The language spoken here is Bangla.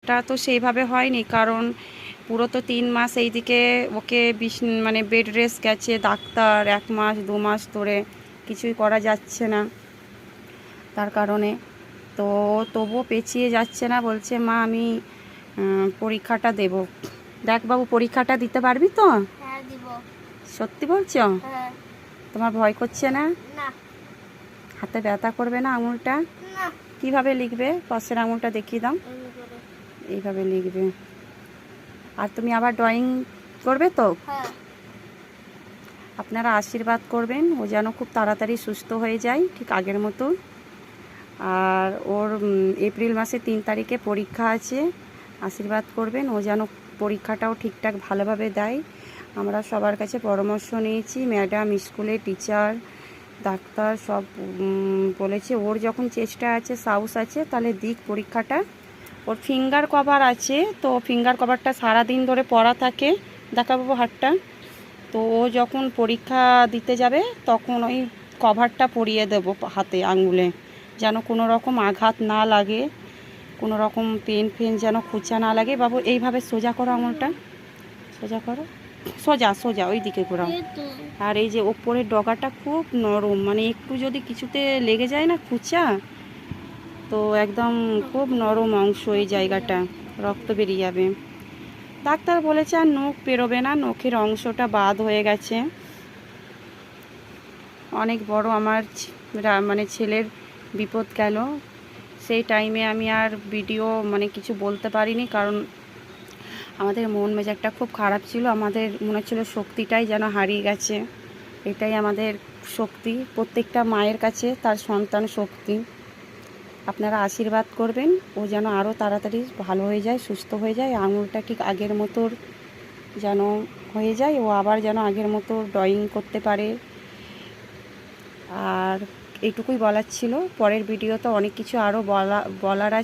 রেস্টটা তো সেইভাবে হয়নি, কারণ পুরো তো 3 মাস এইদিকে ওকে মানে বেড রেস্ট গেছে, ডাক্তার 1 মাস 2 মাস ধরে কিছুই করা যাচ্ছে না তার কারণে। তো তবুও পেছিয়ে যাচ্ছে না, বলছে মা আমি পরীক্ষাটা দেব। দেখ বাবু, পরীক্ষাটা দিতে পারবি তো? হ্যাঁ দিব। সত্যি বলছো? হ্যাঁ। তোমার ভয় করছে না? না। হাতে ব্যথা করবে না আঙুলটা? না। কিভাবে লিখবে? পাশের আঙুলটা দেখিয়ে দাও। এইভাবে লিখবে। আর তুমি আবার ড্রয়িং করবে তো? হ্যাঁ। আপনারা আশীর্বাদ করবেন ও যেন খুব তাড়াতাড়ি সুস্থ হয়ে যায় ঠিক আগের মতো। আর ওর এপ্রিল মাসে 3 তারিখে পরীক্ষা আছে, আশীর্বাদ করবেন ও যেন পরীক্ষাটাও ঠিকঠাক ভালোভাবে দেয়। আমরা সবার কাছে পরামর্শ নিয়েছি, ম্যাডাম, স্কুলের টিচার, ডাক্তার সব বলেছে ওর যখন চেষ্টা আছে, সাহস আছে, তাহলে দিক পরীক্ষাটা। ওর ফিঙ্গার কভার আছে, তো ফিঙ্গার কভারটা সারাদিন ধরে পরা থাকে, দেখাবো হাতটা। তো ও যখন পরীক্ষা দিতে যাবে তখন ওই কভারটা পরিয়ে দেবো হাতে, আঙুলে, যেন কোনো রকম আঘাত না লাগে, কোনো রকম পেন যেন খুঁচা না লাগে। বাবু এইভাবে সোজা করো আঙুলটা, সোজা করো, সোজা সোজা ওই দিকে ঘোরাও। আর এই যে ওপরের ডগাটা খুব নরম, মানে একটু যদি কিছুতে লেগে যায় না খুঁচা, তো একদম খুব নরম অংশ এই জায়গাটা, রক্ত বেরিয়ে যাবে। ডাক্তার বলেছে আর নখ বেরোবে না, নখের অংশটা বাদ হয়ে গেছে। অনেক বড় আমার মানে ছেলের বিপদ গেল। সেই টাইমে আমি আর ভিডিও মানে কিছু বলতে পারিনি, কারণ আমাদের মন মেজাজটা খুব খারাপ ছিল। আমাদের মনে হচ্ছিল শক্তিটাই যেন হারিয়ে গেছে। এটাই আমাদের শক্তি, প্রত্যেকটা মায়ের কাছে তার সন্তান শক্তি। আপনারা আশীর্বাদ করবেন ও যেন আরও তাড়াতাড়ি ভালো হয়ে যায়, সুস্থ হয়ে যায়, আঙুলটা ঠিক আগের মতো যেন হয়ে যায়, ও আবার যেন আগের মতো ড্রয়িং করতে পারে। আর এইটুকুই বলার ছিল। পরের ভিডিওতে অনেক কিছু আরও বলার আছে।